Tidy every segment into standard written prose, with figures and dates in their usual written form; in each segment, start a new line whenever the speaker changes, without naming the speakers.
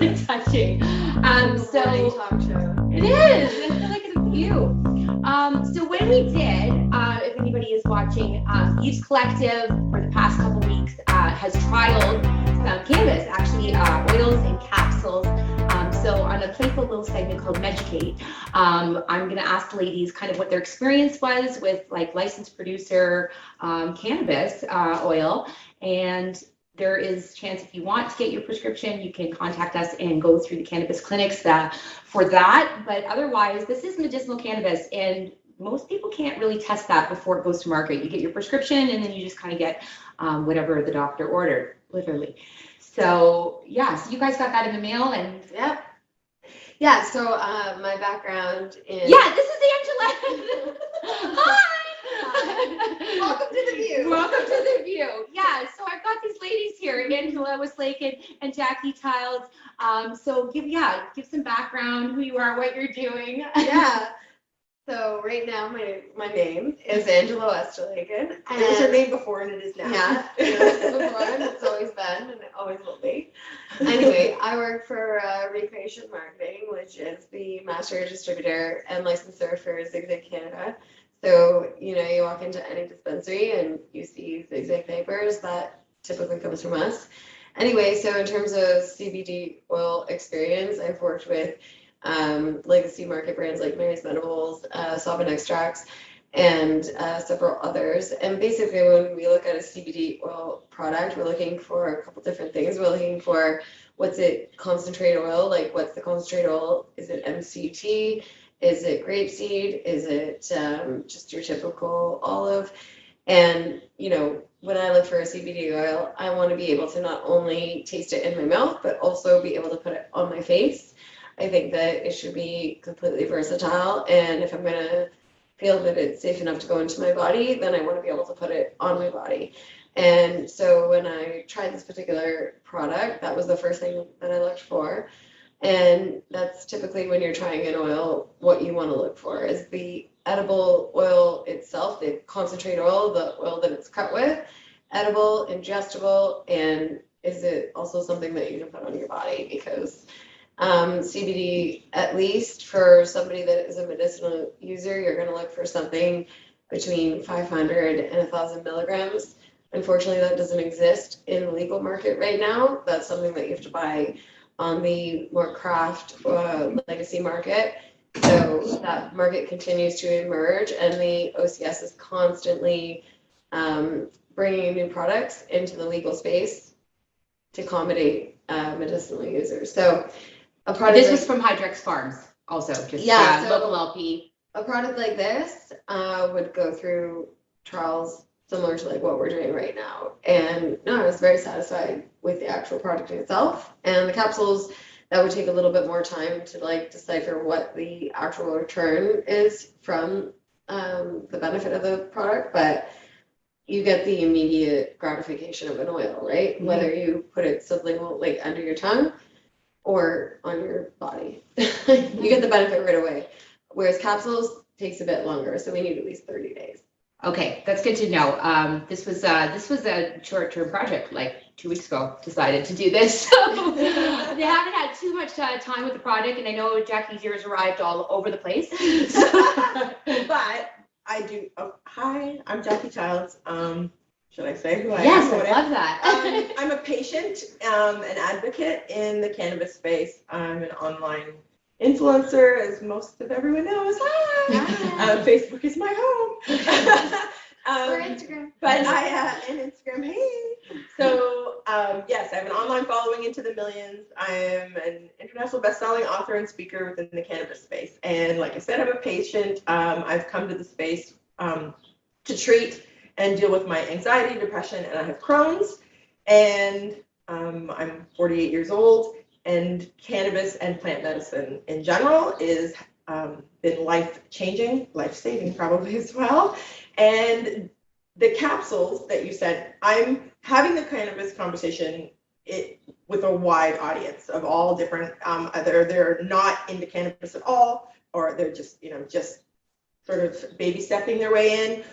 really touching. So
talk show.
it is. I feel like it's a few. So when we did, if anybody is watching, Youth Collective for the past couple weeks has trialed some cannabis, actually oils and capsules. So on a playful little segment called Meducate, I'm going to ask the ladies kind of what their experience was with like licensed producer cannabis oil. And there is chance if you want to get your prescription, you can contact us and go through the cannabis clinics for that. But otherwise, this is medicinal cannabis, and most people can't really test that before it goes to market. You get your prescription, and then you just kind of get whatever the doctor ordered, literally. So yeah, so you guys got that in the mail, and
Yep. Yeah, so my background is...
Yeah, this is Angela. Hi.
Welcome to the View.
Welcome to the View. Yeah, so I've got these ladies here, Angela Westlake and Jackie Childs. So give some background, who you are, what you're doing.
Yeah. So right now my name is Angela Westerlaken.
It was her name before and it is now.
Yeah, it was before and it's always been and it always will be. Anyway, I work for Recreation Marketing, which is the master distributor and licensor for Zigzag Canada. So, you walk into any dispensary and you see Zigzag papers, that typically comes from us. Anyway, so in terms of CBD oil experience, I've worked with legacy market brands like Mary's Medibles, Solvent Extracts, and several others. And basically, when we look at a CBD oil product, we're looking for a couple different things. We're looking for what's it concentrate oil, like what's the concentrate oil? Is it MCT? Is it grapeseed? Is it just your typical olive? And, when I look for a CBD oil, I want to be able to not only taste it in my mouth, but also be able to put it on my face. I think that it should be completely versatile. And if I'm going to feel that it's safe enough to go into my body, then I want to be able to put it on my body. And so when I tried this particular product, that was the first thing that I looked for. And that's typically when you're trying an oil, what you want to look for is the edible oil itself, the concentrate oil, the oil that it's cut with, edible, ingestible, and is it also something that you can put on your body? Because CBD, at least for somebody that is a medicinal user, you're going to look for something between 500 and 1,000 milligrams. Unfortunately, that doesn't exist in the legal market right now. That's something that you have to buy on the more craft legacy market. So that market continues to emerge, and the OCS is constantly bringing new products into the legal space to accommodate medicinal users. So a product
this was from Hydrex Farms, also just
so
local LP.
A product like this would go through trials similar to like what we're doing right now. And no, I was very satisfied with the actual product itself. And the capsules, that would take a little bit more time to like decipher what the actual return is from the benefit of the product, but you get the immediate gratification of an oil, right? Mm-hmm. Whether you put it sublingual, like under your tongue or on your body, you get the benefit right away. Whereas capsules takes a bit longer, so we need at least 30 days.
Okay, that's good to know. This was a short-term project. Like 2 weeks ago, decided to do this. So they haven't had too much time with the project, and I know Jackie's ears arrived all over the place.
But I do. Oh, hi, I'm Jackie Childs. Should I say who I am?
Yes, I love that.
I'm a patient, an advocate in the cannabis space. I'm an online influencer, as most of everyone knows. Hi. Facebook is my home.
Or Instagram.
But and Instagram, hey. So yes, I have an online following into the millions. I am an international best-selling author and speaker within the cannabis space. And like I said, I'm a patient. I've come to the space to treat and deal with my anxiety, depression, and I have Crohn's. And I'm 48 years old. And cannabis and plant medicine in general is been life-changing, life-saving probably as well. And the capsules that you said, I'm having the cannabis conversation with a wide audience of all different, either they're not into cannabis at all, or they're just, just sort of baby stepping their way in,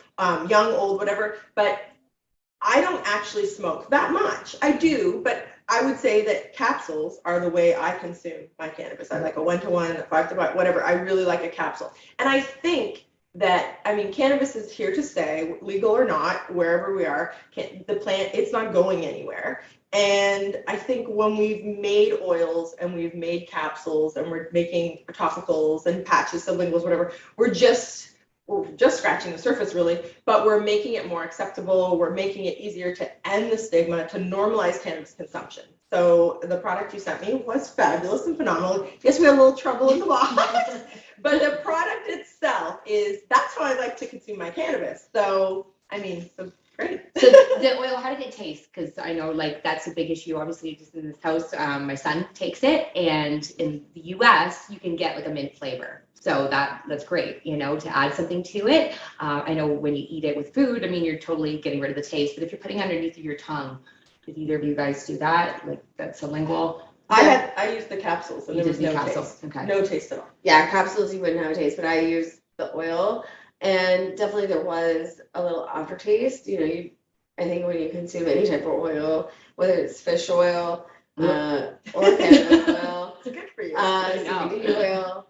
young, old, whatever. But I don't actually smoke that much. I do, but I would say that capsules are the way I consume my cannabis. I like a 1-to-1, a 5-to-5, whatever. I really like a capsule. And I think that, I mean, cannabis is here to stay, legal or not, wherever we are. The plant, it's not going anywhere. And I think when we've made oils and we've made capsules and we're making topicals and patches, sublinguals, whatever, we're just scratching the surface, really, but we're making it more acceptable. We're making it easier to end the stigma, to normalize cannabis consumption. So the product you sent me was fabulous and phenomenal. Yes, we had a little trouble in the box, but the product itself that's how I like to consume my cannabis. So, I mean, so great.
So the oil, how did it taste? Because I know like that's a big issue, obviously, just in this house. My son takes it, and in the US, you can get like a mint flavor. So that's great, to add something to it. I know when you eat it with food, I mean, you're totally getting rid of the taste, but if you're putting it underneath of your tongue, did either of you guys do that? Like that's sublingual?
I used the capsules and there was no taste.
Okay.
No taste at all.
Yeah, capsules you wouldn't have a taste, but I used the oil, and definitely there was a little aftertaste. I think when you consume any type of oil, whether it's fish oil, or cannabis oil,
It's good for you.
CBD oil,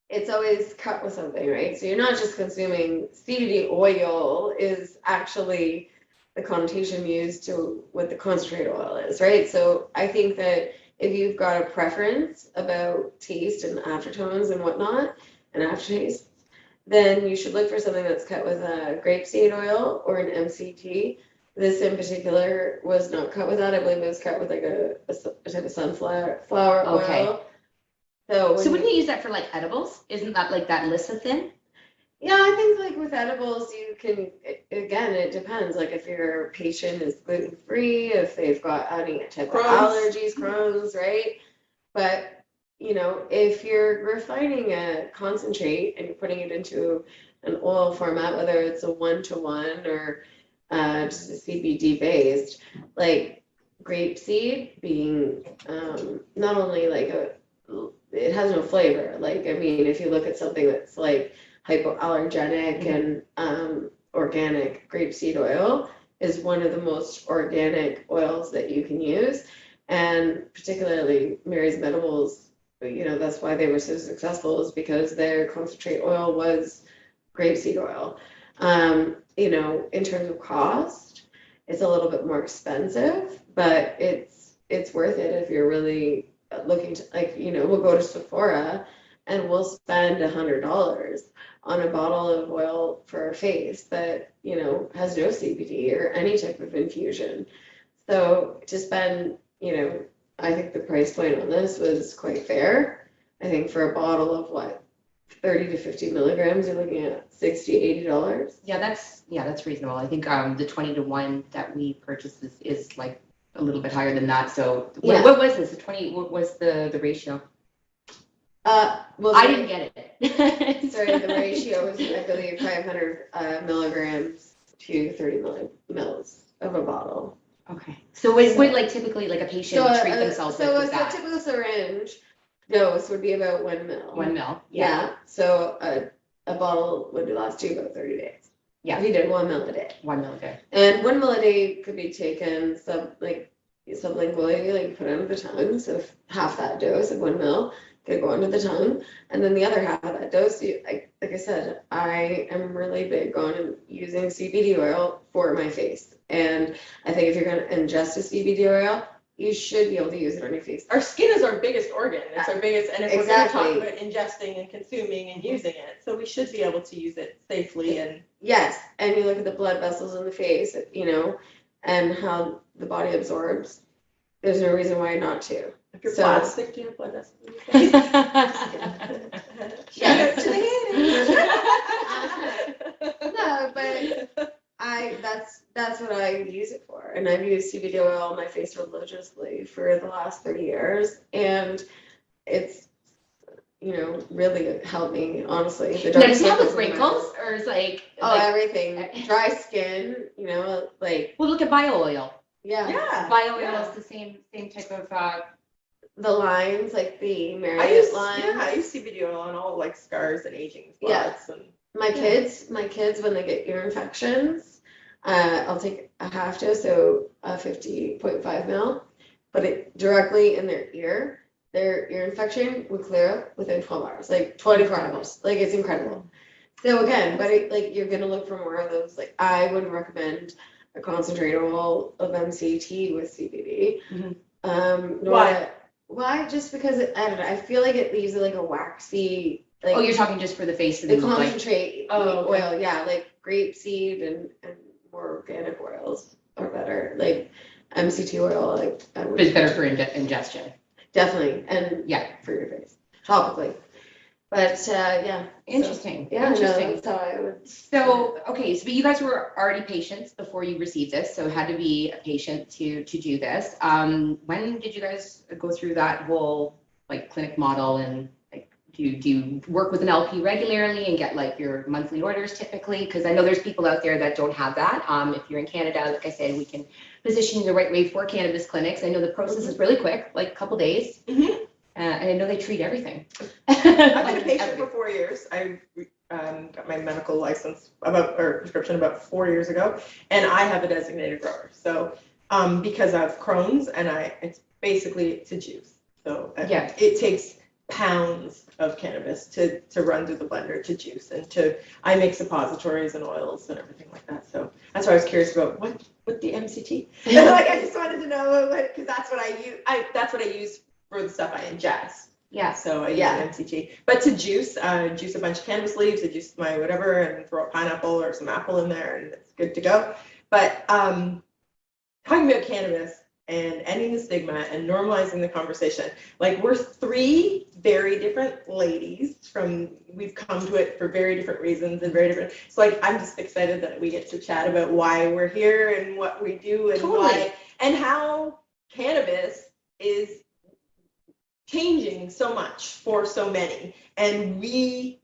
it's always cut with something, right? So you're not just consuming CBD oil is actually the connotation used to what the concentrate oil is, right? So I think that if you've got a preference about taste and aftertones and whatnot, and aftertaste, then you should look for something that's cut with a grapeseed oil or an MCT. This in particular was not cut with that. I believe it was cut with like a type of sunflower oil.
Okay.
So
wouldn't you use that for like edibles? Isn't that like that lecithin?
Yeah, I think like with edibles, you can, again, it depends. Like if your patient is gluten free, if they've got any type of allergies, Crohn's, right? But if you're refining a concentrate and you're putting it into an oil format, whether it's a 1-to-1 or just a CBD based, like grapeseed being not only like it has no flavor. Like, I mean, if you look at something that's like hypoallergenic and organic grapeseed oil is one of the most organic oils that you can use. And particularly Mary's Medibles, that's why they were so successful, is because their concentrate oil was grapeseed oil. In terms of cost, it's a little bit more expensive, but it's worth it if you're really looking to, we'll go to Sephora and we'll spend $100 on a bottle of oil for our face that, has no CBD or any type of infusion. So to spend, I think the price point on this was quite fair. I think for a bottle of 30 to 50 milligrams, you're looking at $60, $80.
Yeah, that's reasonable. I think the 20-to-1 that we purchased is like a little bit higher than that. So what was this? The 20, what was the ratio?
Well,
I didn't get it.
Sorry, the ratio was, I believe, 500 milligrams to 30 mils of a bottle.
Okay. So would like typically like a patient treat themselves with that?
So a typical syringe dose would be about 1 mil.
1 mil.
Yeah. So a bottle would last you about 30 days.
Yeah.
If you did 1 mil a day.
1 mil a day.
And 1 mil a day could be taken sublingually, like put under the tongue. So half that dose of 1 mil could go under the tongue, and then the other half of that dose, like I said, I am really big on using CBD oil for my face, and I think if you're going to ingest a CBD oil, you should be able to use it on your face.
Our skin is our biggest organ. It's our biggest, and if we're going to talk about ingesting and consuming and using it, so we should be able to use it safely. And
yes, and you look at the blood vessels in the face, and how the body absorbs. There's no reason why not to.
If you're plastic, do you have blood vessels in your face?
Shout out to the No, but that's what I use it for, and I've used CBD oil on my face religiously for the last 30 years, and it's really helped me, honestly.
Now, does it help with wrinkles, or is
everything, dry skin, like.
Well, look at bio oil.
Yeah.
Bio oil is the same type of.
The lines, like the
I
Marriott lines.
I use CBD oil on all scars and aging spots.
Yeah.
And
my kids, when they get ear infections, I'll take a half dose, so 50.5 mil, but it directly in their ear infection would clear up within 12 hours, like 24 hours. Like it's incredible. So again, but like you're gonna look for more of those. Like I would recommend a concentrate oil of MCT with CBD.
Why?
Why? Just because I don't know. I feel like it leaves like a waxy. Like,
Oh, you're talking just for the face and
the
like,
concentrate oil, yeah, like grapeseed and more organic oils are better. Like MCT oil, like I would
it's better for ingestion.
definitely, and
Yeah.
for your face topically. But yeah,
Interesting.
yeah,
Interesting.
no, that's how I would.
So, okay, so you guys were already patients before you received this, so had to be a patient to do this. When did you guys go through that whole like clinic model, and like do you work with an LP regularly and get like your monthly orders typically? Because I know there's people out there that don't have that. If you're in Canada, like I said, we can position you the right way for cannabis clinics. I know the process is really quick, like a couple days. And I know they treat everything.
I've been a patient for 4 years. I got my medical license or prescription about 4 years ago, and I have a designated grower. So because I have Crohn's, and it's basically to juice. So
Yeah.
it takes pounds of cannabis to run through the blender to juice, and I make suppositories and oils and everything like that. So that's why I was curious about what the MCT. Like I just wanted to know because that's what I use. That's what I use for the stuff I ingest.
Yeah.
So I use an MCT. But to juice a bunch of cannabis leaves, I juice my whatever and throw a pineapple or some apple in there and it's good to go. But talking about cannabis and ending the stigma and normalizing the conversation, like we're three very different ladies we've come to it for very different reasons and very different. So like I'm just excited that we get to chat about why we're here and what we do and why and how cannabis is changing so much for so many, and we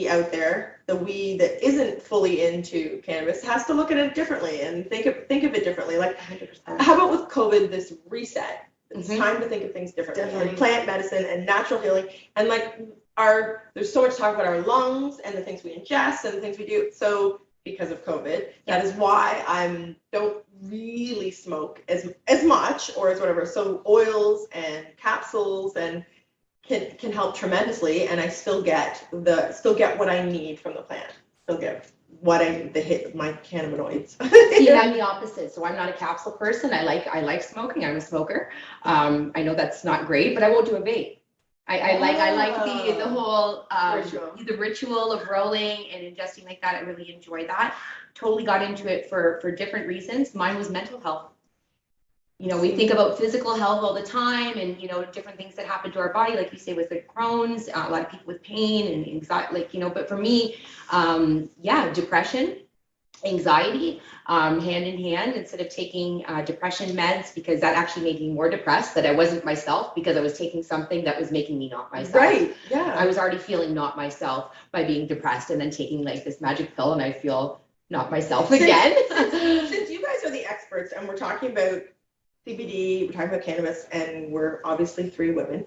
out there, the we that isn't fully into cannabis has to look at it differently and think of it differently. Like
100%.
how about with COVID, this reset? It's time to think of things differently.
Definitely.
And plant medicine and natural healing, and like there's so much talk about our lungs and the things we ingest and the things we do. So because of COVID, that is why I don't really smoke as much or as whatever. So oils and capsules and can help tremendously, and I still get what I need from the plant. Still get the hit of my cannabinoids.
See, I'm the opposite. So I'm not a capsule person. I like smoking. I'm a smoker. I know that's not great, but I won't do a vape. I like the whole the ritual of rolling and ingesting like that. I really enjoy that. Totally got into it for different reasons. Mine was mental health. You know, we think about physical health all the time, and you know, different things that happen to our body, like you say with like Crohn's, a lot of people with pain and anxiety, like, you know, but for me, depression, anxiety, hand in hand, instead of taking depression meds, because that actually made me more depressed, that I wasn't myself because I was taking something that was making me not myself.
Right. Yeah.
I was already feeling not myself by being depressed, and then taking like this magic pill and I feel not myself again.
Since you guys are the experts and we're talking about CBD, we're talking about cannabis, and we're obviously three women.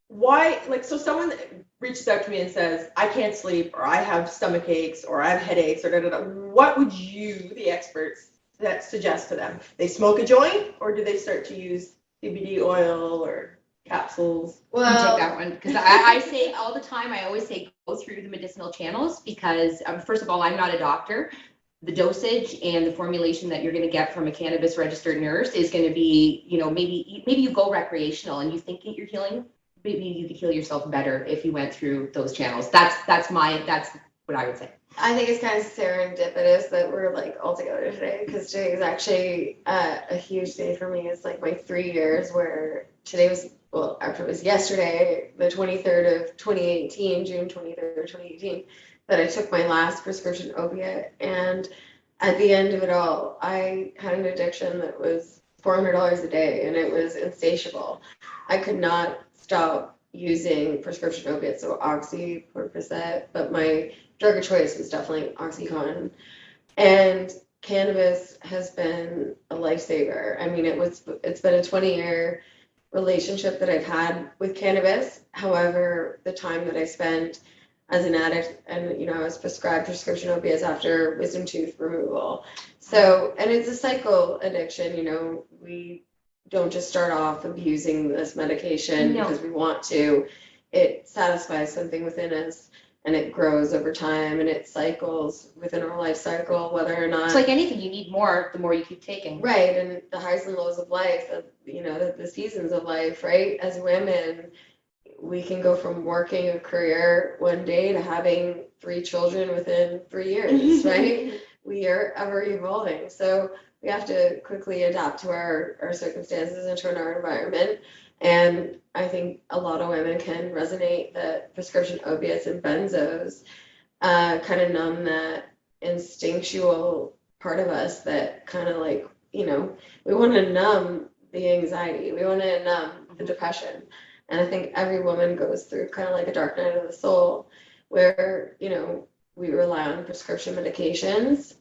Why, like, so someone reaches out to me and says, I can't sleep, or I have stomach aches, or I have headaches, or da da da. What would you, the experts, that suggest to them? They smoke a joint, or do they start to use CBD oil or capsules?
You take that one, because I say all the time, I always say go through the medicinal channels, because first of all, I'm not a doctor. The dosage and the formulation that you're going to get from a cannabis registered nurse is going to be, you know, maybe you go recreational and you think you're healing. Maybe you could heal yourself better if you went through those channels. That's what I would say.
I think it's kind of serendipitous that we're like all together today, because today is actually a huge day for me. It's like my 3 years, where today was, well, actually it was yesterday, the 23rd of 2018, June 23rd, 2018, that I took my last prescription opiate. And at the end of it all, I had an addiction that was $400 a day, and it was insatiable. I could not stop using prescription opiates, so Oxy, Percocet, but my drug of choice was definitely OxyContin. And cannabis has been a lifesaver. I mean, it's been a 20-year relationship that I've had with cannabis. However, the time that I spent as an addict, and I was prescribed prescription opiates after wisdom tooth removal. So, and it's a cycle addiction. We don't just start off abusing this medication
No.
because we want to. It satisfies something within us, and it grows over time, and it cycles within our life cycle, whether or not.
It's like anything, you need more the more you keep taking.
Right, and the highs and lows of life, the seasons of life, right? As women, we can go from working a career one day to having 3 children within 3 years, right? We are ever evolving. So we have to quickly adapt to our circumstances and to our environment. And I think a lot of women can resonate that prescription opiates and benzos kind of numb that instinctual part of us that kind of like, we want to numb the anxiety. We want to numb the depression. And I think every woman goes through kind of like a dark night of the soul where, we rely on prescription medications,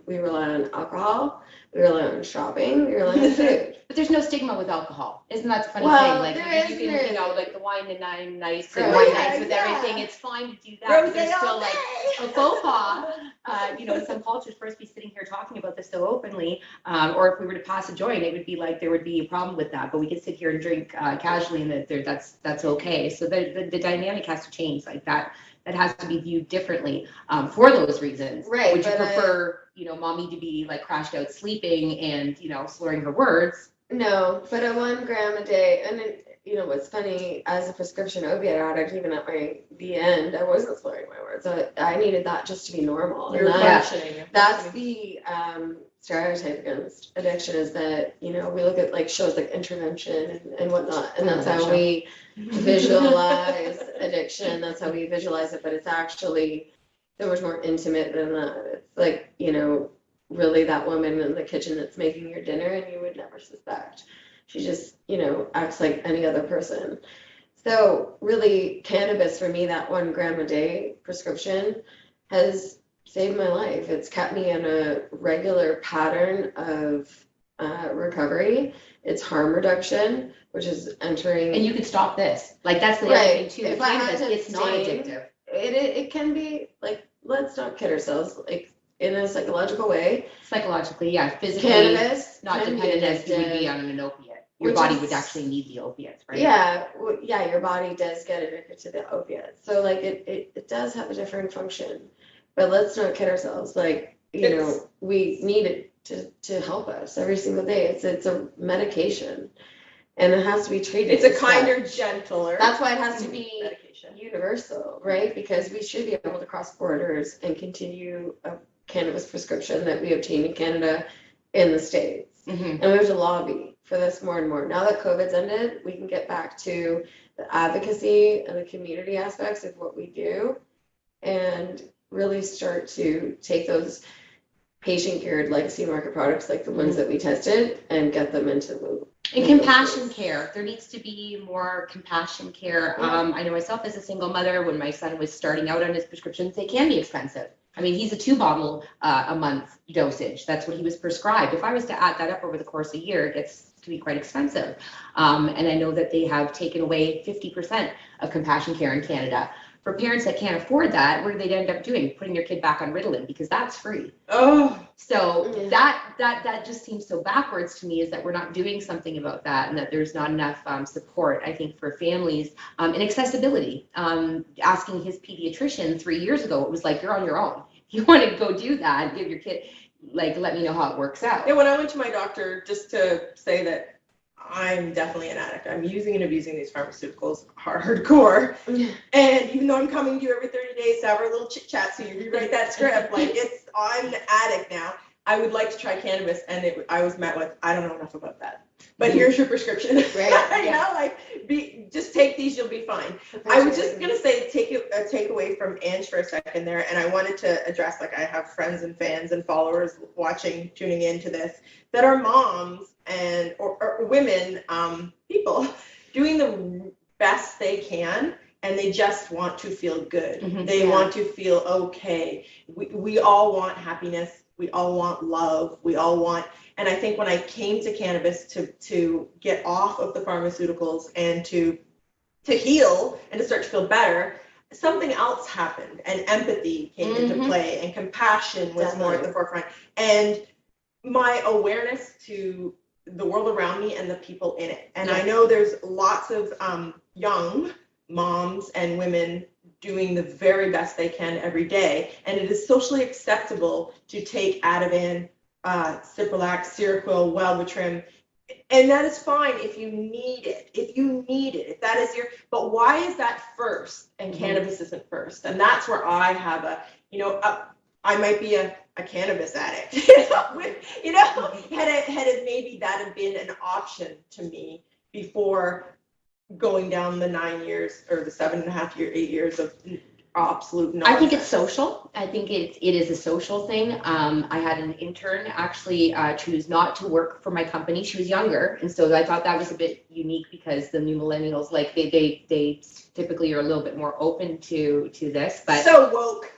we rely on alcohol, we rely on shopping, we rely on food.
But there's no stigma with alcohol. Isn't that the funny
Well,
thing? Like
there
you
is,
can,
there is.
like the wine and nine nights
Oh,
and wine
yeah,
nights with
yeah.
everything. It's fine to do that. But there's
Rosé
still
all
like
day.
a faux pas. In some cultures, for us to be sitting here talking about this so openly, or if we were to pass a joint, it would be like there would be a problem with that. But we could sit here and drink casually, and that's okay. So the dynamic has to change like that. That has to be viewed differently for those reasons.
Right,
Would you
but
prefer, mommy to be like crashed out sleeping and, slurring her words?
No, but at 1 gram a day, and what's funny, as a prescription opiate addict, even at the end, I wasn't slurring my words. I needed that just to be normal.
You're
And
functioning.
that's the stereotype against addiction, is that, we look at like shows like Intervention and whatnot, and that's how we visualize addiction. That's how we visualize it, but it's actually so much more intimate than that. It's like, really that woman in the kitchen that's making your dinner, and you would never suspect. She just, acts like any other person. So really, cannabis for me, that 1 gram a day prescription, has saved my life. It's kept me in a regular pattern of recovery. It's harm reduction, which is entering.
And you could stop this. Like that's the other
Right.
thing too.
If I had
Cannabis,
to
it's not
abstain,
addictive.
It can be like, let's not kid ourselves. Like, in a psychological way,
Psychologically, yeah. Physically,
cannabis
not
can be
dependent as you would be
addictive.
on an opiate. Your
Which
body
is-
would actually need the opiates, right?
Yeah, your body does get addicted to the opiates. So like it does have a different function. But let's not kid ourselves. Like, we need it to help us every single day. It's a medication, and it has to be treated.
It's a
as
kinder,
such.
gentler.
That's why it has to be
medication.
universal, right? Because we should be able to cross borders and continue a cannabis prescription that we obtain in Canada in the States.
Mhm.
And we have to lobby for this more and more. Now that COVID's ended, we can get back to the advocacy and the community aspects of what we do and really start to take those patient-geared legacy market products like the ones that we tested and get them into the.
And compassion care. There needs to be more compassion care.
Yeah.
I know myself as a single mother, when my son was starting out on his prescriptions, they can be expensive. I mean, he's a 2-bottle a month dosage. That's what he was prescribed. If I was to add that up over the course of a year, it gets to be quite expensive. And I know that they have taken away 50% of compassion care in Canada. For parents that can't afford that, what do they end up doing? Putting their kid back on Ritalin, because that's free.
Oh,
So
Yeah.
that just seems so backwards to me, is that we're not doing something about that, and that there's not enough support, I think, for families, and accessibility. Asking his pediatrician 3 years ago, it was like, you're on your own. If you want to go do that, give your kid, like, let me know how it works out.
yeah, when I went to my doctor, just to say that I'm definitely an addict. I'm using and abusing these pharmaceuticals hardcore. And even though I'm coming to you every 30 days to have our little chit chat, so you rewrite that script, like I'm an addict now. I would like to try cannabis, and I was met with, I don't know enough about that. But here's your prescription.
Right,
You know, like just take these, you'll be fine. I was just gonna say, take away from Ange for a second there, and I wanted to address, like, I have friends and fans and followers watching, tuning into this, that are moms and or women, people doing the best they can, and they just want to feel good.
Mhm.
They
Yeah.
want to feel okay. We all want happiness. We all want love. We all want. And I think when I came to cannabis to get off of the pharmaceuticals and to heal and to start to feel better, something else happened, and empathy came into play, and compassion was more at the forefront, and my awareness to the world around me and the people in it. And I know there's lots of young moms and women doing the very best they can every day, and it is socially acceptable to take Ativan, Cipralax, Seroquel, Wellbutrin, and that is fine if you need it. If that is your, but why is that first and cannabis isn't first? And that's where I have I might be a cannabis addict, had maybe that have been an option to me before going down the 9 years or the 7.5 year, 8 years of absolute nonsense.
I think it's social. I think it is a social thing. I had an intern actually choose not to work for my company. She was younger, and so I thought that was a bit unique because the new millennials, like they typically are a little bit more open to this. But
so woke.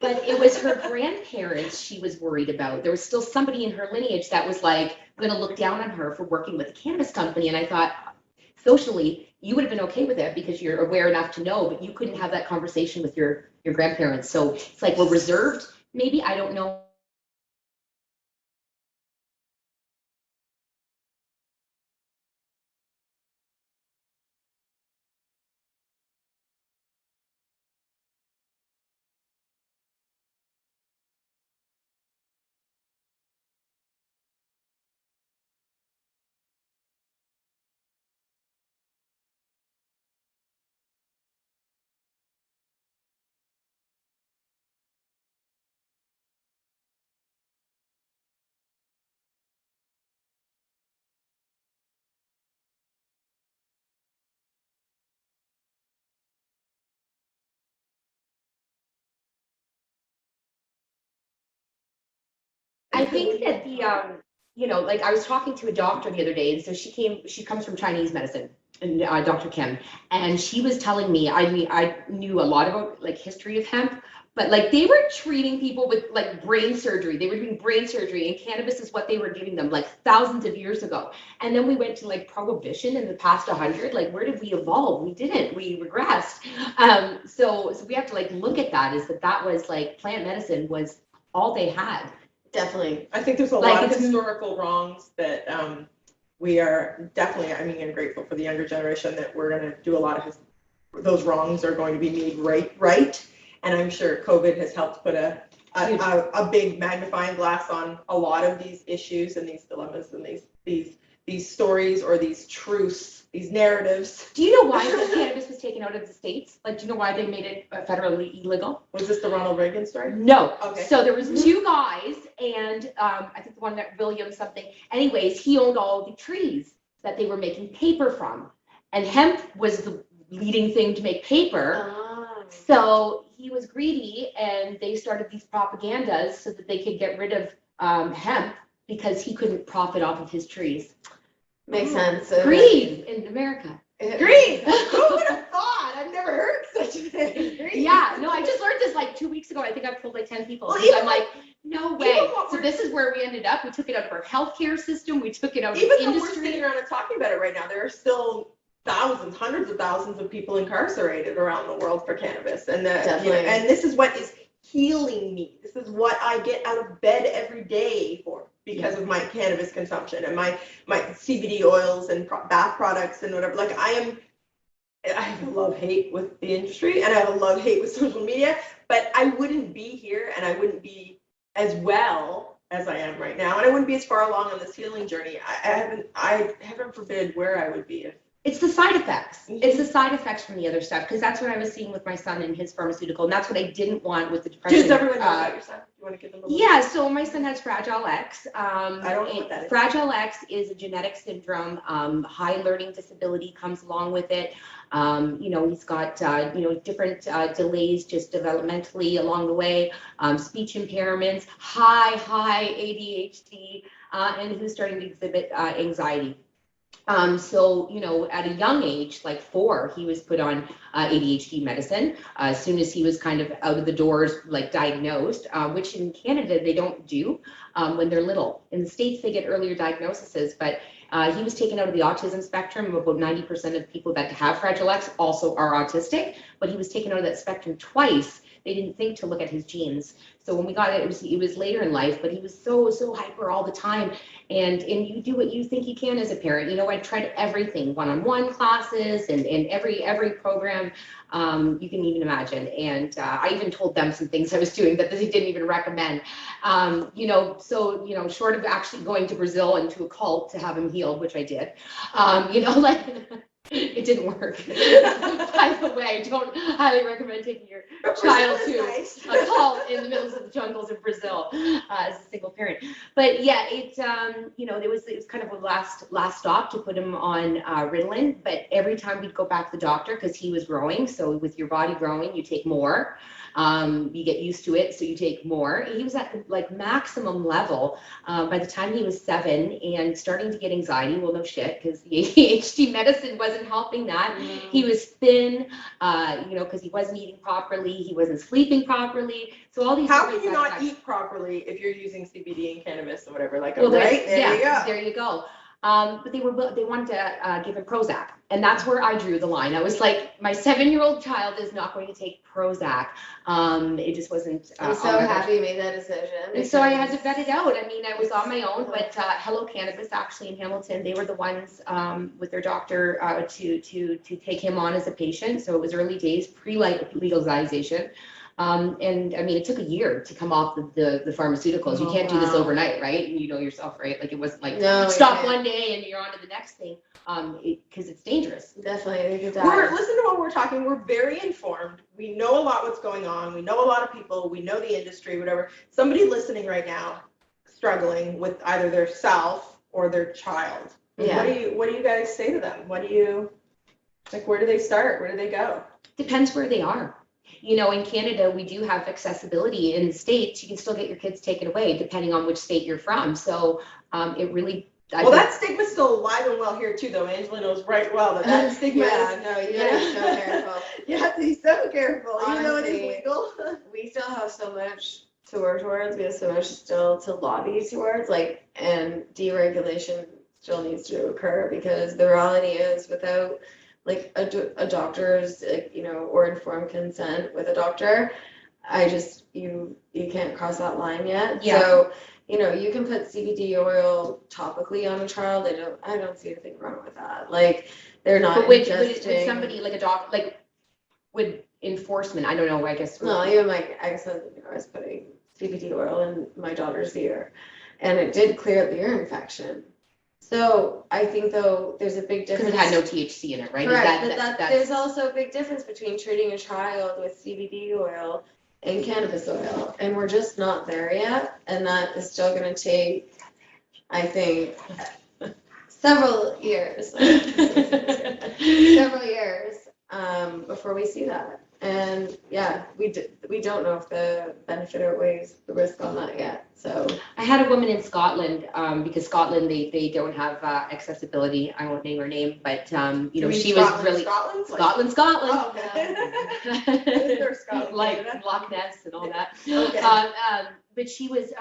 But it was her grandparents she was worried about. There was still somebody in her lineage that was like going to look down on her for working with a cannabis company. And I thought, socially, you would have been okay with it because you're aware enough to know, but you couldn't have that conversation with your grandparents. So it's like we're reserved, maybe, I don't know. I think that like I was talking to a doctor the other day, and so she comes from Chinese medicine, and Dr. Kim, and she was telling me, I knew a lot about like history of hemp, but like they were treating people with like brain surgery. They were doing brain surgery, and cannabis is what they were giving them like thousands of years ago. And then we went to like prohibition in the past 100. Like, where did we evolve? We didn't. We regressed. So we have to like look at that. Is that was like plant medicine was all they had.
Definitely.
I think there's a lot of historical wrongs that we are definitely, I'm grateful for the younger generation that we're going to do a lot of those wrongs are going to be made right. And I'm sure COVID has helped put a big magnifying glass on a lot of these issues and these dilemmas and these stories or these truths, these narratives.
Do you know why cannabis was taken out of the States? Like, do you know why they made it federally illegal?
Was this the Ronald Reagan story?
No.
Okay.
So there was two guys, and I think the one that William something. Anyways, he owned all the trees that they were making paper from, and hemp was the leading thing to make paper. So he was greedy, and they started these propagandas so that they could get rid of hemp because he couldn't profit off of his trees.
Makes sense.
Greed in America.
Greed. Who would have thought? I've never heard such a thing. Greed.
Yeah, no, I just learned this like 2 weeks ago. I think I've told like 10 people.
Well,
I'm like, no way. So this is where we ended up. We took it out of our healthcare system. We took it out of
even
industry.
Though we're sitting around and talking about it right now, there are still thousands, hundreds of thousands of people incarcerated around the world for cannabis, and and this is what is healing me. This is what I get out of bed every day for because of my cannabis consumption and my CBD oils and bath products and whatever. Like I have a love-hate with the industry and I have a love-hate with social media, but I wouldn't be here and I wouldn't be as well as I am right now, and I wouldn't be as far along on this healing journey. I heaven forbid where I would be if.
It's the side effects. It's the side effects from the other stuff, because that's what I was seeing with my son and his pharmaceutical, and that's what I didn't want with the depression.
Does everyone know about your son? Do you want to give them a little?
Yeah, so my son has Fragile X.
I don't know what that is.
Fragile X is a genetic syndrome. High learning disability comes along with it. He's got different delays just developmentally along the way, speech impairments, high ADHD, and he's starting to exhibit anxiety. At a young age, like 4, he was put on ADHD medicine as soon as he was kind of out of the doors, like diagnosed, which in Canada they don't do when they're little. In the States, they get earlier diagnoses, but He was taken out of the autism spectrum. About 90% of people that have Fragile X also are autistic, but he was taken out of that spectrum twice. They didn't think to look at his genes. So when we got it, it was later in life, but he was so hyper all the time. And you do what you think you can as a parent. You know, I tried everything, one-on-one classes and every program you can even imagine. And I even told them some things I was doing that they didn't even recommend. You know, so, you know, short of actually going to Brazil and to a cult to have him healed, which I did, you know, like it didn't work. By the way, don't highly recommend taking your child to a cult in the middle of the jungles of Brazil as a single parent. But yeah, you know, it was kind of a last stop to put him on Ritalin. But every time we'd go back to the doctor because he was growing. So with your body growing, you take more. You get used to it, so you take more. He was at like maximum level by the time he was 7 and starting to get anxiety. Well, no shit, because the ADHD medicine wasn't helping that. He was thin, you know, because he wasn't eating properly. He wasn't sleeping properly. So all these.
How can you not eat properly if you're using CBD and cannabis or whatever? Like,
well,
right there, you go.
There you go. But they wanted to give him Prozac, and that's where I drew the line. I was like, my 7-year-old child is not going to take Prozac. It just wasn't.
I'm so happy you made that decision.
And so I had to vet it out. I mean, I was on my own, but Hello Cannabis, actually in Hamilton, they were the ones with their doctor to take him on as a patient. So it was early days, pre-legalization. And I mean, it took a year to come off the pharmaceuticals. You can't do this overnight, right? You know yourself, right? Like it wasn't like stop one day and you're on to the next thing, because it's dangerous.
Definitely, you could die.
Listen to what we're talking. We're very informed. We know a lot what's going on. We know a lot of people. We know the industry, whatever. Somebody listening right now struggling with either their self or their child.
Yeah.
What do you guys say to them? Where do they start? Where do they go? Depends
where they are. You know, in Canada, we do have accessibility. In the States, you can still get your kids taken away depending on which state you're from. So it really.
That stigma's still alive and well here too, though. Angela knows right well that stigma
is. No, you gotta be so careful.
You have to be so careful.
Honestly,
you know it is legal.
We still have so much to work towards. We have so much still to lobby towards, and deregulation still needs to occur because the reality is without a doctor's, or informed consent with a doctor, you can't cross that line yet.
Yeah.
So, you can put CBD oil topically on a child. I don't see anything wrong with that. They're not.
But would somebody like a doc, would enforcement? I don't know. I guess.
No, even my ex-husband, I was putting CBD oil in my daughter's ear, and it did clear up the ear infection. So I think though there's a big difference.
Because it had no THC in it, right?
Correct. There's also a big difference between treating a child with CBD oil and cannabis oil, and we're just not there yet. And that is still going to take, I think, several years, before we see that. And yeah, we don't know if the benefit outweighs the risk on that yet. So
I had a woman in Scotland, because Scotland they don't have accessibility. I won't name her name, but she was really Scotland.
Oh, okay.
Like Loch Ness and all that.
Okay.
But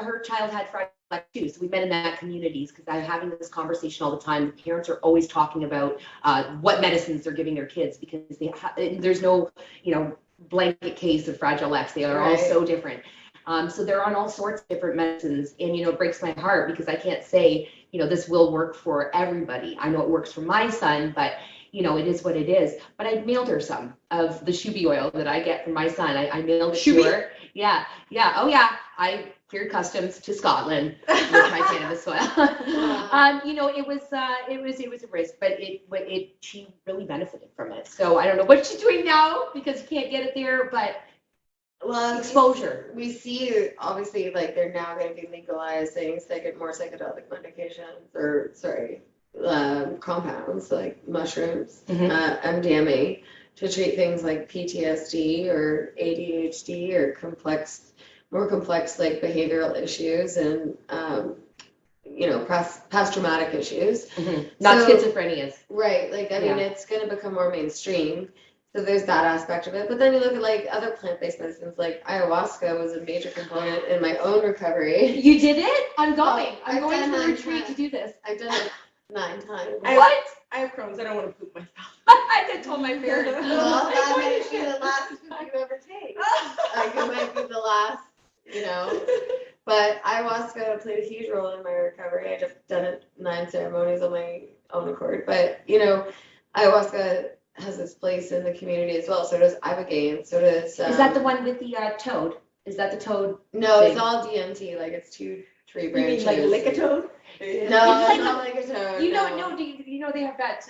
her child had Fragile X too. So we met in that communities because I'm having this conversation all the time. The parents are always talking about what medicines they're giving their kids because there's no, blanket case of Fragile X. They are all so different. So they're on all sorts of different medicines. And, it breaks my heart because I can't say, this will work for everybody. I know it works for my son, but it is what it is. But I mailed her some of the Shubi oil that I get from my son. I mailed it to her. Yeah. Oh yeah. I cleared customs to Scotland with my cannabis oil. It was a risk, but she really benefited from it. So I don't know what she's doing now because you can't get it there, but exposure.
We see obviously they're now going to be legalizing more psychedelic medications compounds like mushrooms, MDMA, to treat things like PTSD or ADHD or more complex behavioral issues and past traumatic issues.
Not schizophrenia.
Right. I mean, it's going to become more mainstream. So there's that aspect of it. But then you look at other plant-based medicines, ayahuasca was a major component in my own recovery.
You did it? I'm going. I'm going for a retreat to do this.
I've done it 9 times.
What?
I have Crohn's. I don't want to poop myself.
I just told my parents.
Well, that might be the last poop you ever take. Like, it might be the last, you know. But ayahuasca played a huge role in my recovery. I just done 9 ceremonies on my own accord. But, you know, ayahuasca has its place in the community as well. So does ibogaine. So does.
Is that the one with the toad? Is that the toad?
No,
thing?
it's all DMT. Like, it's 2 tree
You mean
branches.
like Lickatoad?
No,
It's
it's
like
not like a toad.
You know,
no.
no, you know they have that,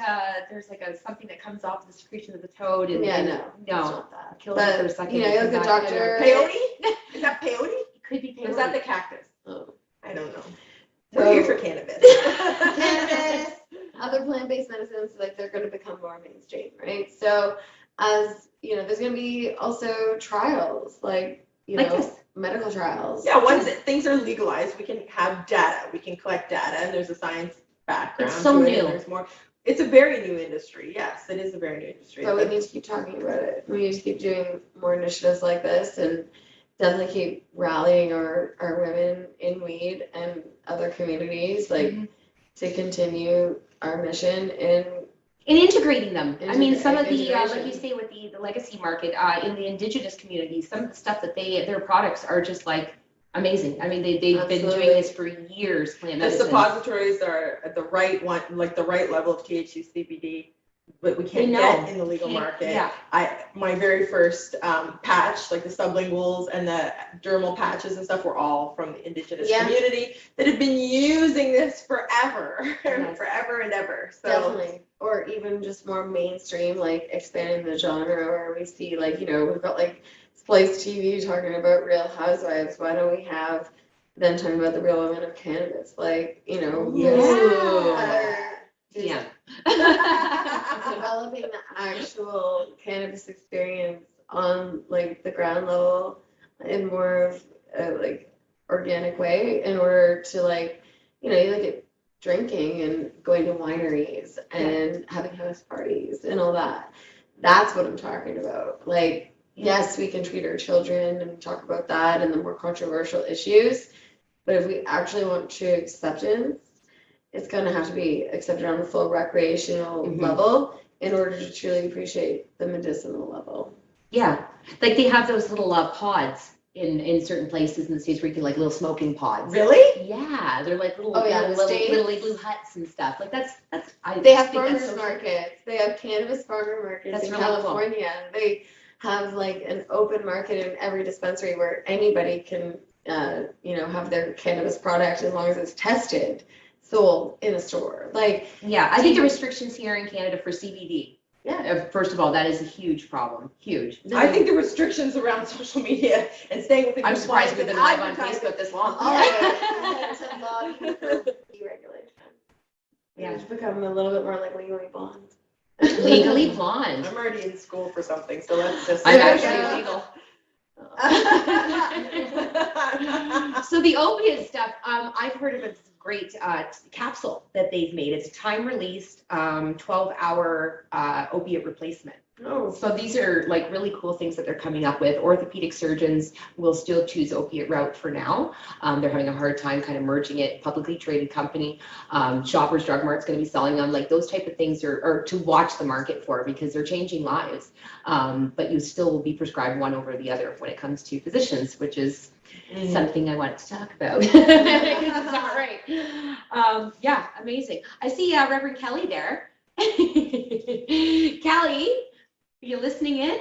there's like something that comes off the secretion of the toad and.
Yeah,
and-
no. It's
No.
not that.
Kills it for a
But,
second.
you know,
and
you're
comes
the
back.
doctor.
Peyote? Is that peyote?
It could be
Or is that the cactus?
Oh.
I don't know.
So-
We're here for cannabis.
Cannabis, other plant-based medicines, like they're going to become more mainstream, right? So, as you know, there's going to be also trials, like
Like
know,
this.
medical trials.
Yeah, once things are legalized, we can have data. We can collect data, and there's a science background.
It's so
to it, and
new.
there's more. It's a very new industry. Yes, it is a very new industry.
But we need to keep talking about it. We need to keep doing more initiatives like this, and definitely keep rallying our women in weed and other communities, like to continue our mission in.
And integrating them. I mean, some of the,
Integration.
like you say, with the legacy market, in the indigenous communities, some of the stuff that their products are just like amazing. I mean, they've been
Absolutely.
doing this for years, plant
The
medicine.
suppositories are at the right one, like the right level of THC CBD, but we can't
know.
get in the legal market.
Yeah.
My very first patch, like the sublinguals and the dermal patches and stuff, were all from the indigenous
Yeah.
community that have been using this forever,
Yes.
forever and ever. So
Definitely. Or even just more mainstream, like expanding the genre where we see, like, you know, we've got like Splice TV talking about Real Housewives. Why don't we have them talking about the real women of cannabis? Like, you know,
Yeah.
just
Yeah.
developing the actual cannabis experience on like the ground level in more of a like organic way in order to like, you know, you look at drinking and going to wineries and having house parties and all that. That's what I'm talking about. Like, yes, we can treat our children and talk about that and the more controversial issues, but if we actually want true acceptance, it's going to have to be accepted on a full recreational
Mhm.
level in order to truly appreciate the medicinal level.
Yeah. Like they have those little pods in certain places in the States where you can like little smoking pods.
really,
Yeah, they're like little,
Oh, yeah, in the States?
little igloo huts and stuff. Like I
They have
think that's
farmers
so-
markets. They have cannabis farmer markets
That's
in
really cool.
California. They have like an open market in every dispensary where anybody can, you know, have their cannabis product as long as it's tested, sold in a store. Like,
Yeah, I think the restrictions here in Canada for CBD.
yeah,
First of all, that is a huge problem. Huge.
I think the restrictions around social media and staying within
I'm surprised we've been live on
advertising-
Facebook this long.
all of it is lobbying for deregulation.
Yeah.
It's become a little bit more like legally blonde.
Legally blonde.
I'm already in school for something, so let's just.
I'm
Yeah.
actually illegal. So the opiate stuff, I've heard of this great capsule that they've made. It's a time released 12-hour opiate replacement.
Oh,
So these are like really cool things that they're coming up with. Orthopedic surgeons will still choose opiate route for now. They're having a hard time kind of merging it. Publicly traded company, Shoppers Drug Mart's going to be selling them. Like those type of things are to watch the market for because they're changing lives. But you still will be prescribed one over the other when it comes to physicians, which is something I wanted to talk about. It's not right. Yeah, amazing. I see Reverend Kelly there. Kelly, are you listening in?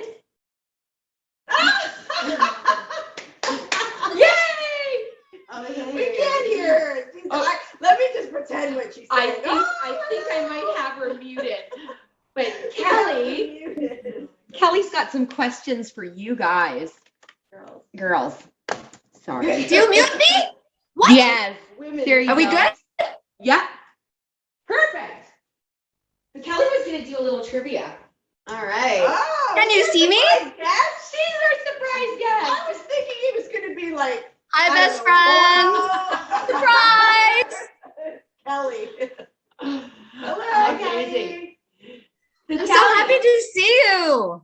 Yay!
okay.
We can't hear her. Let me just pretend what she's saying.
I think I might have her muted. But Kelly's got some questions for you guys. Girls. Sorry.
Do you mute me? What?
Yes.
Women.
There you
Are we
go.
good?
Yeah. Perfect. So Kelly was going to do a little trivia.
All right.
Oh,
Can you see me?
surprise guest?
She's our surprise guest.
I was thinking it was going to be like.
Hi,
I
best
don't know,
friend. Surprise!
Kelly. Hello,
Amazing.
Kelly.
So
I'm so happy to see you.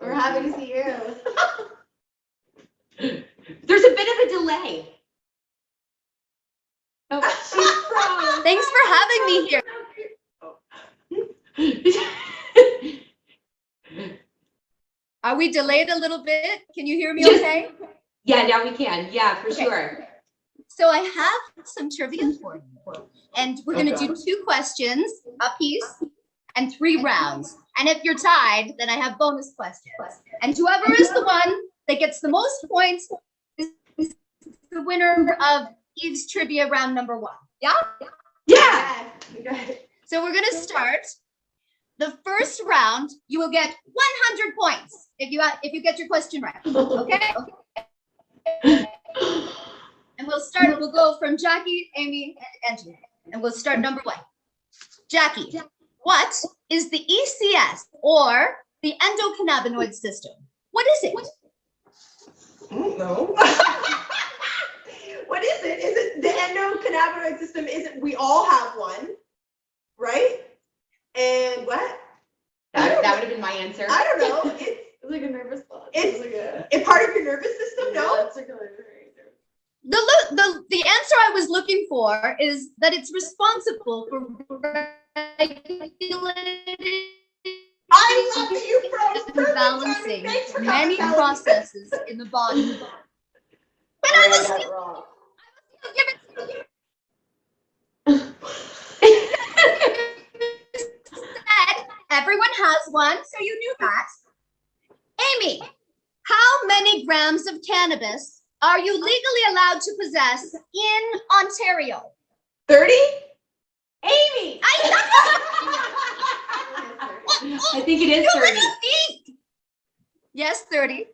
We're happy to see you.
There's a bit of a delay. Oh,
She's
wrong.
Thanks for having me here. Are we delayed a little bit? Can you hear me
Just-
okay?
Yeah, now we can. Yeah, for
Okay.
sure.
So I have some trivia for you. And we're going to do 2 questions a piece and 3 rounds. And if you're tied, then I have bonus questions. And whoever is the one that gets the most points is the winner of Eve's trivia round number 1. Yeah?
Yeah.
Okay.
So we're going to start. The first round, you will get 100 points if you get your question right. Okay? And we'll go from Jackie, Amy, and Angela. And we'll start number 1. Jackie, what is the ECS or the endocannabinoid system? What is it?
I don't know. What is it? Is it the endocannabinoid system? We all have one, right? And what?
That would have been my answer.
I don't know.
It's like a nervous thought.
It's
like a
It's part of your nervous system, no?
It's like a
The answer I was looking for is that it's responsible for regulating
I love that you froze
and
perfect
balancing
timing. Thanks for
many
coming, Sally.
processes in the body. When I was
got it wrong.
said everyone has one, so you knew that. Amy, how many grams of cannabis are you legally allowed to possess in Ontario?
30?
Amy. I think it is
You
30.
little thief! Yes, 30.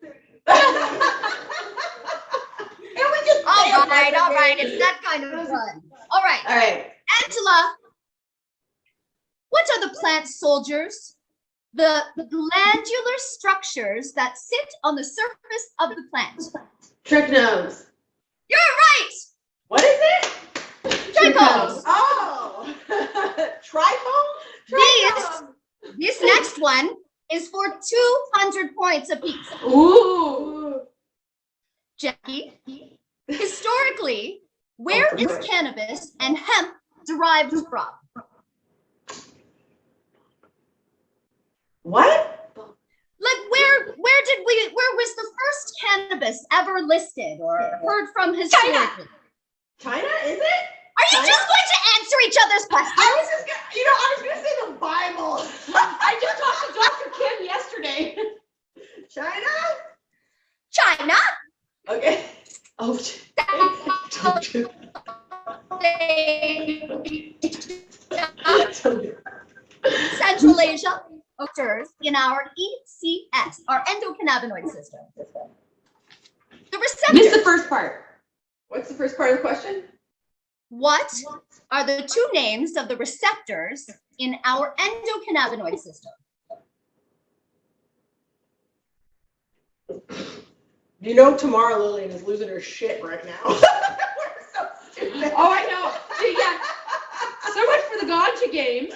All right. It's that kind of fun. All right.
All right.
Angela, what are the plant soldiers? The glandular structures that sit on the surface of the plant.
Trichinomes.
You're right!
What is it?
Trichomes.
Oh! Trichome?
This next one is for 200 points apiece.
Ooh.
Jackie, historically, where is cannabis and hemp derived from?
What?
Like where was the first cannabis ever listed or heard from historically?
China, is it?
Are you just going to answer each other's questions?
I was gonna say the Bible.
I just talked to Dr. Kim yesterday.
China?
China,
Okay. Oh,
Central Asia, occurs in our ECS, our endocannabinoid system. The receptors.
Missed the first part.
What's the first part of the question?
What are the 2 names of the receptors in our endocannabinoid system?
You know Tamara Lillian is losing her shit right now. We're so stupid.
Oh, I know. Yeah. So much for the gotcha games.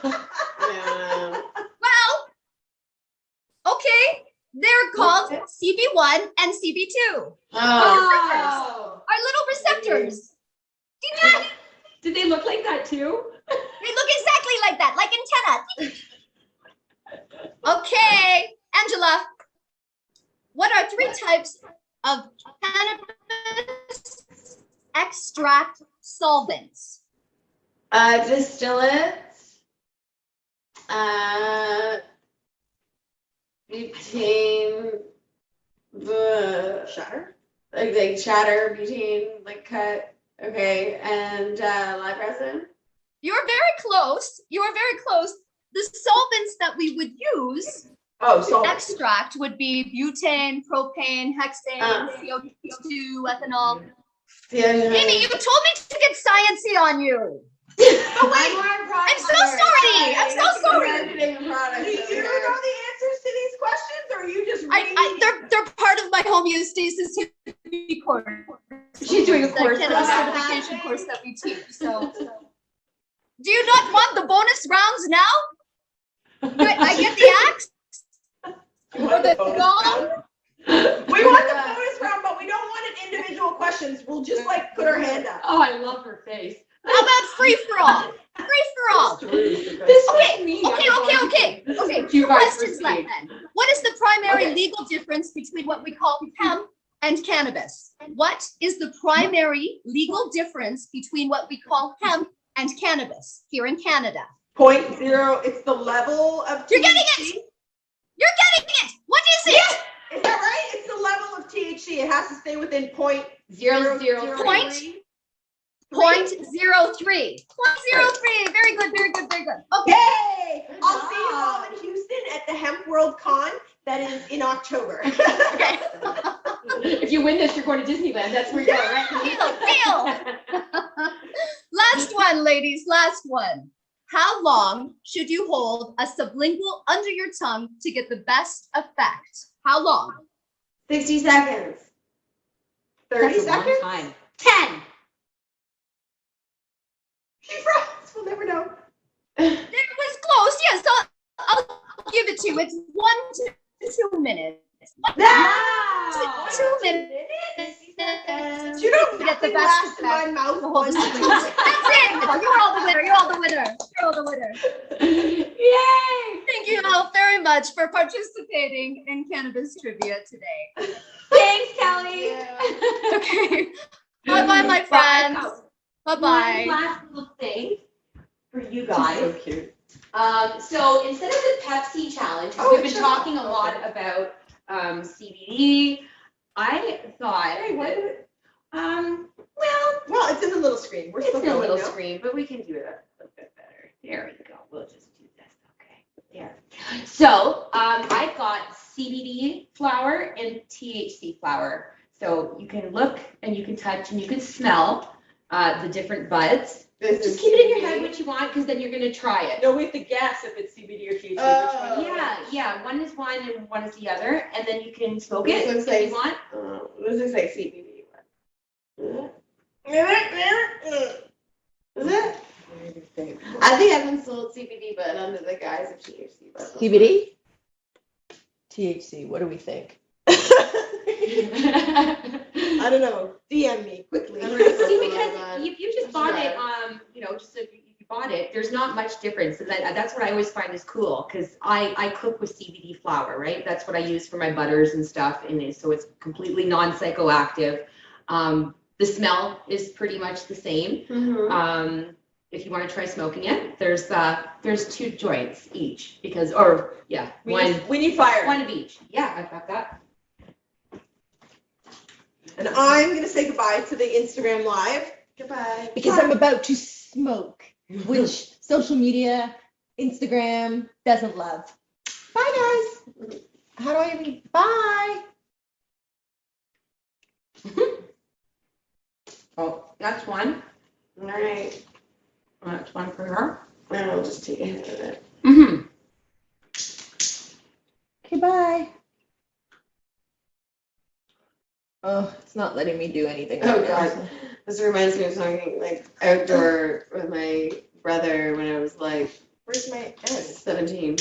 Yeah.
Well, okay, they're called CB1 and CB2.
Oh.
Our little receptors.
Did they look like that too?
They look exactly like that, like antenna. Okay, Angela, what are 3 types of cannabis extract solvents?
Distillates. Butane.
Shatter?
Like shatter, butane, like cut. Okay, and live resin.
You're very close. You are very close. The solvents that we would use
Oh,
to
so
extract would be butane, propane, hexane, CO2, ethanol. Amy, you told me to get sciencey on you. I'm so sorry. I'm so sorry.
do you know the answers to these questions, or are you just
They're part of my homeostasis course.
She's doing a
The
course.
cannabis certification course that we teach. So, do you not want the bonus rounds now? I get the axe or the gong.
We want the bonus round, but we don't want it individual questions. We'll just like put our hand up.
Oh, I love her face.
How about free for all? Free for all.
This
Okay,
was me.
Okay.
This is
Two
you guys
questions
for
left
me.
then. What is the primary
Okay.
legal difference between what we call hemp and cannabis? What is the primary legal difference between what we call hemp and cannabis here in Canada?
0.0, it's the level of
You're getting
THC.
You're getting it. What is it?
Is that right? It's the level of THC. It has to stay within point
0.003.
Point? 0.03. 0.03. Very good. Okay.
Yay! I'll see you all in Houston at the Hemp World Con. That is in October.
Okay.
If you win this, you're going to Disneyland. That's where you're right.
Deal. Last one, ladies. Last one. How long should you hold a sublingual under your tongue to get the best effect? How long?
60 seconds.
30
That's a long
seconds?
time.
10.
She froze. We'll never know.
It was close. Yes, I'll give it to you. It's 1 to 2 minutes.
Wow.
2 minutes.
You don't
To get the
nothing
best
lasts in
effect.
my mouth
To hold
one
the
second.
sublingual. That's it. You're all the winner. You're all the winner. You're all the winner.
Yay!
Thank you all very much for participating in Cannabis Trivia today.
Thanks, Kelly.
Okay. Bye-bye, my friends.
One
Bye-bye.
last little thing for you
She's
guys.
so cute.
So instead of the Pepsi challenge, 'cause
Oh,
we've been
sure.
talking a lot about CBD. I thought,
Hey, what is it?
well,
Well, it's in the little screen. We're
it's
still
in a
going
little
now.
screen, but we can do it a little bit better. There we go. We'll just do this. Okay. There. So I've got CBD flower and THC flower. So you can look and you can touch and you can smell the different buds.
This
Just
is
keep it in your head
CBD.
what you want, because then you're gonna try it.
No, we have to guess if it's CBD or THC.
Oh.
Which one?
Yeah. One is one and one is the other, and then you can smoke
This
it
one
if
says-
you want.
This is like CBD. Is it? I think I've been sold CBD, but under the guise of THC. But
CBD? THC, what do we think? I don't know. DM me quickly.
I'm ready for
See,
it.
because if you just bought it,
Right.
just if you bought it, there's not much difference. And that's what I always find is cool, because I cook with CBD flour, right? That's what I use for my butters and stuff, and so it's completely non-psychoactive. The smell is pretty much the same.
Mhm.
If you want to try smoking it, there's 2 joints each, because, or yeah,
We need fire.
one of each. Yeah, I've got that.
And I'm going to say goodbye to the Instagram Live.
Goodbye.
Because I'm about to smoke, which social media, Instagram doesn't love. Bye, guys. How do I even? Bye.
Oh, that's one.
All right.
That's one for her.
And I'll just take a hit of it.
Mm-hmm.
Okay, bye. Oh, it's not letting me do anything.
Oh
right now.
God, this reminds me of something like outdoor with my brother when I was like
Where's my end?
17.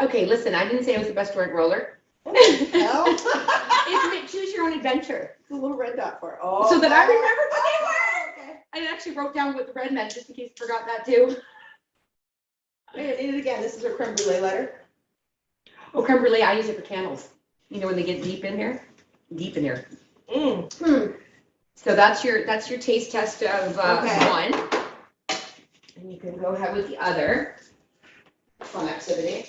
Okay, listen, I didn't say I was the best joint roller.
What the hell?
Isn't it choose your own adventure?
It's a little red dot for it. Oh,
So that I
oh,
remembered what they were.
Okay.
I actually wrote down what the red meant just in case you forgot that too.
Wait, I need it again. This is her creme brulee letter.
Oh, creme brulee, I use it for candles. You know when they get deep in here? Deep in here. So that's your taste test of
Okay.
one. And you can go ahead with the other. Fun activity.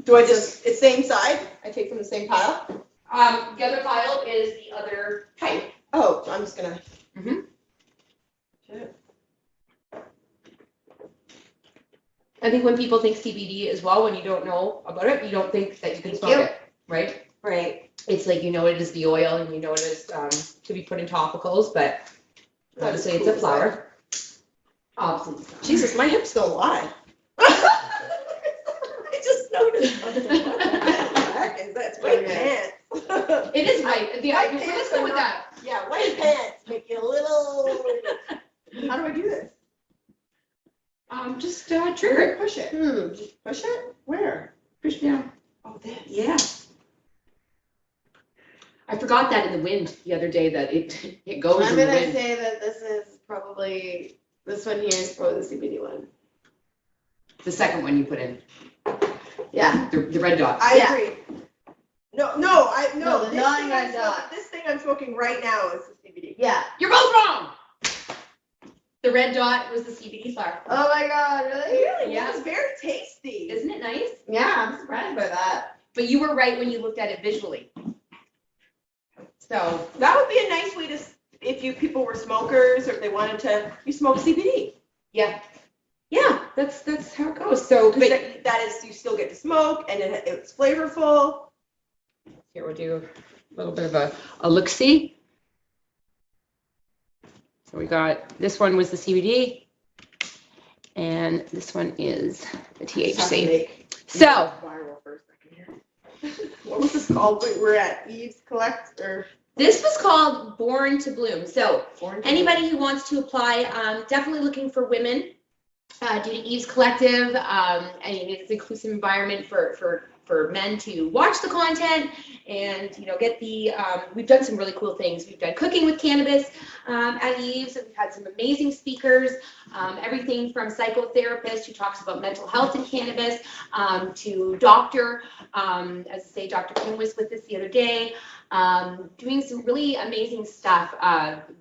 Do I just, it's same side? I take from the same pile?
The other pile is the other type.
Oh, I'm just gonna.
I think when people think CBD as well, when you don't know about it, you don't think that you can smoke it, right?
Right.
It's like, you know it is the oil and you know it is to be put in topicals, but obviously it's a flower. Obviously.
Jesus, my hips don't lie. I just noticed something. What the heck is that? It's white pants.
It is white.
White
Let's
pants
go
are
with
not-
that.
Yeah, white pants make you a little. How do I do this?
Just trigger it.
Push it. Just push it? Where?
Push down.
Oh, this.
Yeah. I forgot that in the wind the other day that it goes
I'm
in the
gonna
wind.
say that this is probably This one here is probably the CBD one.
The second one you put in,
Yeah.
the red dot.
I
Yeah.
agree. No,
No, the
this
non
thing
red
I'm
dot.
smoking- This thing I'm smoking right now is the CBD.
Yeah.
You're both wrong. The red dot was the CBD flower.
Oh my god, really?
Really?
Yeah.
It was very tasty.
Isn't it nice?
Yeah, I'm surprised by that.
But you were right when you looked at it visually. So
That would be a nice way to, if you people were smokers or if they wanted to, you smoke CBD.
yeah, that's how it goes. So,
Because
but
that is, you still get to smoke and it's flavorful.
here we'll do a little bit of a look-see. So we got, this one was the CBD, and this one is the THC. So,
Viral for a second here. What was this called? Wait, we're at Eve's Collect or
this was called Born to Bloom. So
Born to
anybody who wants to apply, definitely looking for women, due to Eve's Collective, and it's an inclusive environment for men to watch the content and, you know, get the, we've done some really cool things. We've done cooking with cannabis at Eve's. We've had some amazing speakers, everything from psychotherapist who talks about mental health and cannabis, to doctor, as I say, Dr. Kim was with us the other day, doing some really amazing stuff,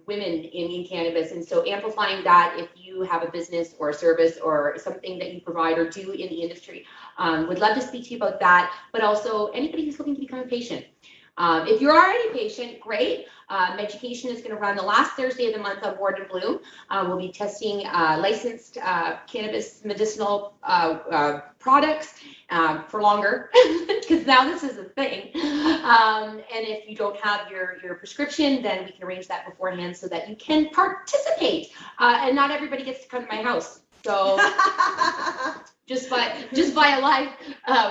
women in cannabis. And so amplifying that, if you have a business or a service or something that you provide or do in the industry, would love to speak to you about that, but also anybody who's looking to become a patient. If you're already a patient, great. Education is going to run the last Thursday of the month on Born to Bloom. We'll be testing licensed cannabis medicinal products for longer, because now this is a thing. And if you don't have your prescription, then we can arrange that beforehand so that you can participate. And not everybody gets to come to my house. So just by a live,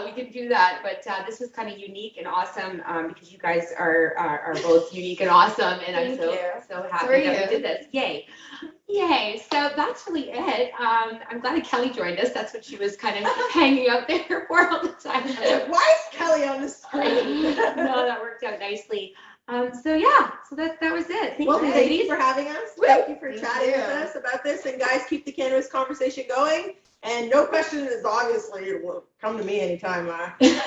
we can do that. But this was kind of unique and awesome, because you guys are both unique and awesome, and I'm
Thank you.
so
So
happy
are
that we
you.
did this. Yay! So that's really it. I'm glad that Kelly joined us. That's what she was kind of hanging out there for all the time.
Why is Kelly on the screen?
No, that worked out nicely. So yeah, so that was it. Thank
Well,
you,
thank
ladies.
you for having us.
Woo!
Thank you for
Thank
chatting
you.
with us about this. And guys, keep the cannabis conversation going. And no question is obviously, well, come to me anytime.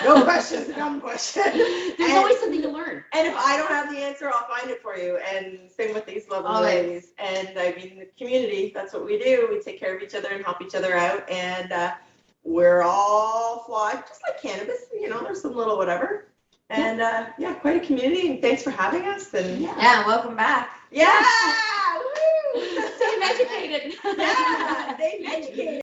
No question is a dumb question.
There's
And-
always something to learn.
And if I don't have the answer, I'll find it for you. And same with these lovely
Always.
ladies. And I mean, the community, that's what we do. We take care of each other and help each other out. And we're all flawed, just like cannabis. You know, there's some little whatever. And yeah, quite a community. And thanks for having us. And
Yeah, welcome back.
yeah, woo!
Stay educated.
Yeah, stay educated.